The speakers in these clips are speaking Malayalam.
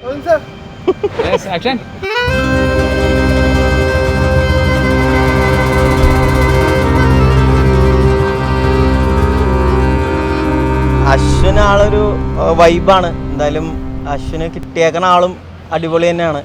Yes, action. അശ്വിന് ആളൊരു വൈബാണ്. എന്തായാലും അശ്വിന് കിട്ടിയേക്കണ ആളും അടിപൊളി തന്നെയാണ്.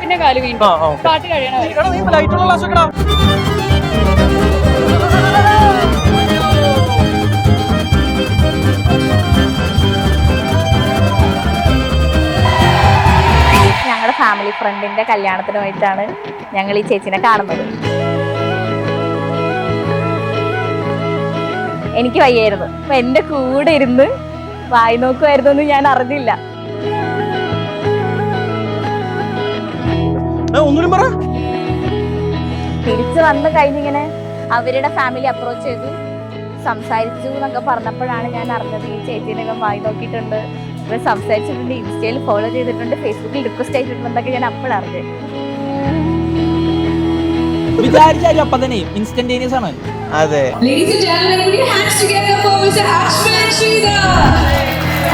പിന്നെ കാല് വീണ്ടും പാട്ട് കഴിയണം. ഞങ്ങളുടെ ഫാമിലി ഫ്രണ്ടിന്റെ കല്യാണത്തിനുമായിട്ടാണ് ഞങ്ങൾ ഈ ചേച്ചിനെ കാണുന്നത്. എനിക്ക് വയ്യായിരുന്നു, അപ്പൊ എന്റെ കൂടെ ഇരുന്ന് വായി നോക്കുമായിരുന്നു എന്ന് ഞാൻ അറിഞ്ഞില്ല. തിരിച്ചു വന്ന് കഴിഞ്ഞിങ്ങനെ അവരുടെ ഫാമിലി അപ്രോച്ച് ചെയ്തു സംസാരിച്ചു എന്നൊക്കെ പറഞ്ഞപ്പോഴാണ് ഞാൻ അറിഞ്ഞത് ഈ ചേച്ചീനൊക്കെ വായി നോക്കിയിട്ടുണ്ട്, ഇവർ സംസാരിച്ചിട്ടുണ്ട്, ഇൻസ്റ്റയിൽ ഫോളോ ചെയ്തിട്ടുണ്ട്, ഫേസ്ബുക്കിൽ റിക്വസ്റ്റ് ആയിട്ടുണ്ടെന്നൊക്കെ ഞാൻ അപ്പോഴറിഞ്ഞത്. അതെ.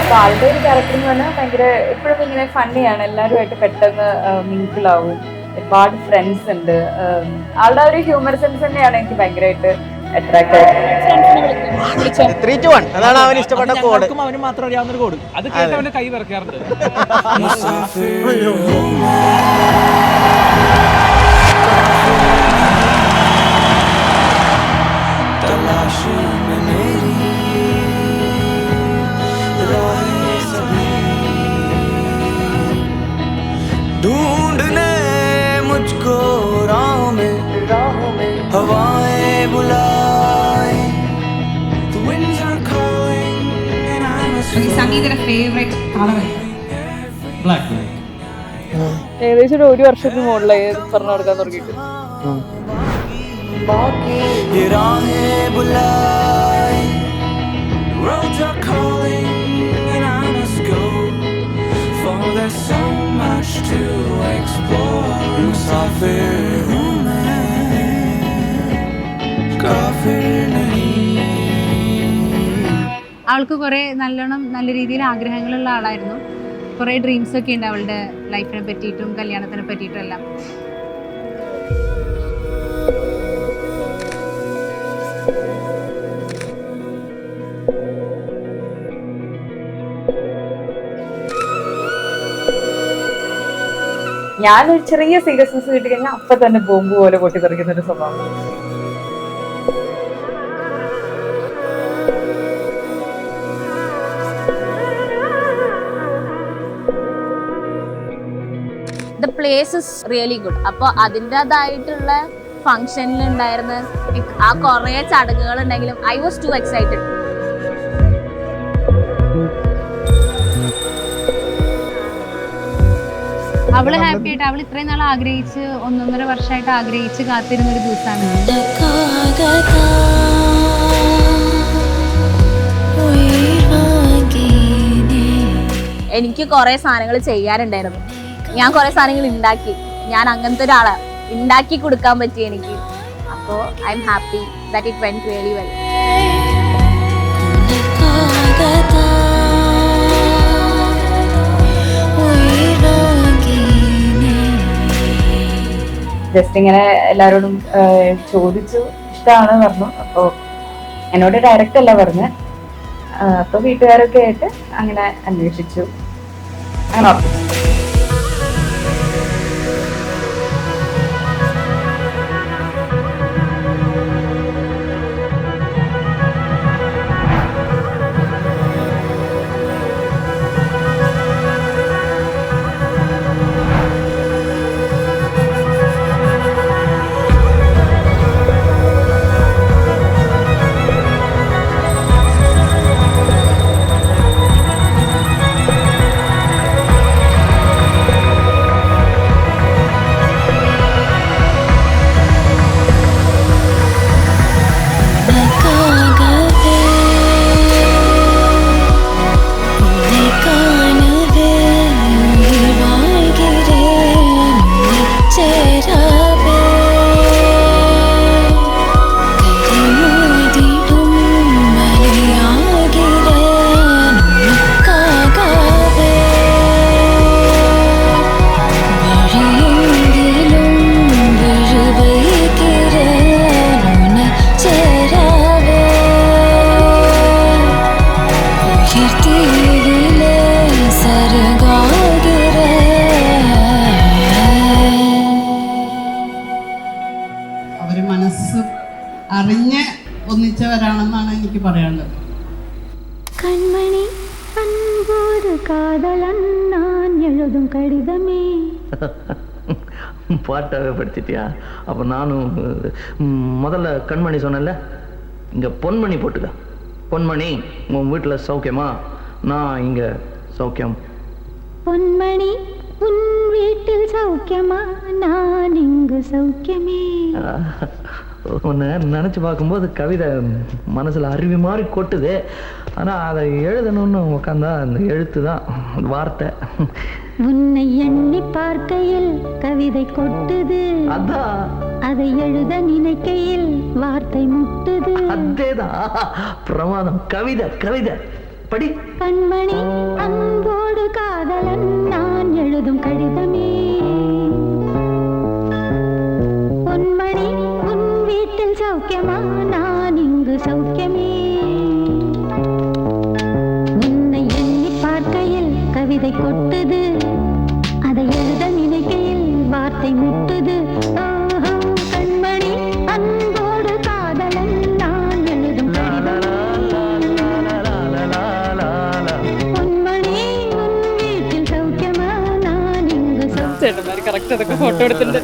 അപ്പൊ ആളുടെ ഒരു ക്യാരക്ടർ എന്ന് പറഞ്ഞാൽ ഭയങ്കര എപ്പോഴും ഇങ്ങനെ ഫണ്ണിയാണ്, എല്ലാവരുമായിട്ട് പെട്ടെന്ന് മിങ്കിളാവും, ഒരുപാട് ഫ്രണ്ട്സ് ഉണ്ട്. ആളുടെ ഒരു ഹ്യൂമർ സെൻസ് തന്നെയാണ് എനിക്ക് ഭയങ്കരമായിട്ട് അട്രാക്ട് ആയത്. 3 to 1 അതാണ് അവന് ഇഷ്ടപ്പെട്ട കോഡ്. അവന് മാത്രം അറിയാവുന്ന കോഡ് അത് കേട്ട് അവന്റെ കൈ വിറക്കാറുണ്ട്. ढूंढने मुझको राहों में हवाएं बुलाए the winds are calling and I must സംഗീതയുടെ ഫേവറേറ്റ് കളർ ബ്ലാക്ക്. ഏകദേശം ഒരു വർഷത്തിന് മുകളിലായി പറഞ്ഞു കൊടുക്കാൻ തുടങ്ങിയിട്ട്. ये राहें बुलाए roads are calling and I must go for there's so much to explore मुसाफिर हूँ मैं काफिर नहीं. അവൾക്ക് കുറേ നല്ല രീതിയിൽ ആഗ്രഹങ്ങളുള്ള ആളായിരുന്നു. കുറേ ഡ്രീംസ് ഒക്കെ ഉണ്ട് അവളുടെ ലൈഫിനെ പറ്റിയിട്ടും കല്യാണത്തിനെ പറ്റിയിട്ടും എല്ലാം. ഞാനൊരു ചെറിയ സീരിയസ്നെസ് കിട്ടി കഴിഞ്ഞാൽ അപ്പൊ തന്നെ ബോംബ് പോലെ പൊട്ടിത്തെറിക്കുന്ന ഒരു സ്വഭാവം. The place is really good. അപ്പോൾ അതിൻ്റെതായിട്ടുള്ള ഫങ്ഷനിൽ ഉണ്ടായിരുന്ന ആ കുറേ ചടങ്ങുകൾ ഉണ്ടെങ്കിലും ഐ വാസ് ടു എക്സൈറ്റഡ്. അവള് ഹാപ്പി ആയിട്ട് അവൾ ഇത്രയും നാൾ ആഗ്രഹിച്ച് 1.5 വർഷമായിട്ട് ആഗ്രഹിച്ച് കാത്തിരുന്ന ഒരു ദിവസമാണ്. എനിക്ക് കുറേ സാധനങ്ങൾ ചെയ്യാനുണ്ടായിരുന്നു, ഞാൻ കുറേ സാധനങ്ങൾ ഉണ്ടാക്കി. ഞാൻ അങ്ങനത്തെ ഒരാളാണ്, ഉണ്ടാക്കി കൊടുക്കാൻ പറ്റി എനിക്ക്. അപ്പോൾ I am happy that it went really well. Just ഇങ്ങനെ എല്ലാവരോടും ചോദിച്ചു, ഇഷ്ടമാണ് പറഞ്ഞു. അപ്പോൾ എന്നോട് ഡയറക്റ്റ് അല്ല പറഞ്ഞ്, അപ്പോൾ വീട്ടുകാരൊക്കെ ആയിട്ട് അങ്ങനെ അന്വേഷിച്ചു, അങ്ങനെ ഉറപ്പിച്ചു. கையிலே சருகாகிற അവർ മനസ്സ് അറിഞ്ഞ് ഒന്നിച്ചവരാണെന്നാണ് എനിക്ക് പറയാനുള്ളത്. കൺമണി അൻപോട് കാതലൻ நான் எழுதும் கடிதமே. பாட்டாகவே படிச்சிட்டியா? அப்போ நானும் முதல்ல கண்மணி சொன்னேன்ல, இங்கே பொன்மணி போட்டுக்க. பொன்மணி, உன் வீட்டில் சௌக்கியமா? நான் இங்கே சௌக்கியம். பொன்மணி உன் வீட்டில் சௌக்கியமா? நான் இங்கு சௌக்கியமே. உன்னை நினச்சி பார்க்கும்போது கவிதை மனசில் அருவி மாதிரி கொட்டுது. ஆனால் அதை எழுதணும்னு உட்காந்தா அந்த எழுத்து தான் வார்த்தை. உன்னை எண்ணி பார்க்கையில் கவிதை கொட்டுது, அதான் அதை எழுத நினைக்கையில் வார்த்தை முட்டுது. அதேதான் பிரமாதம். கவிதை கவிதை படி. கண்மணி அன்போடு காதலன் நான் எழுதும் கடிதமே. பொன்மணி உன் வீட்டில் சௌக்கியமா? நான் இங்கு சௌக்கியமே. உன்னை எண்ணி பார்க்கையில் கவிதை கொட்டுது, அதை எழுத நினைக்கையில் வார்த்தை முட்டுது. ஓஹோ, கண்மணி அன்போடு காதலன் நான் எழுதும் பொன்மணி உன் வீட்டில் சௌக்கியமா? நான் இங்கு ചേട്ടന്മാര് കറക്റ്റ് അതൊക്കെ ഫോട്ടോ എടുത്തിട്ടുണ്ട്.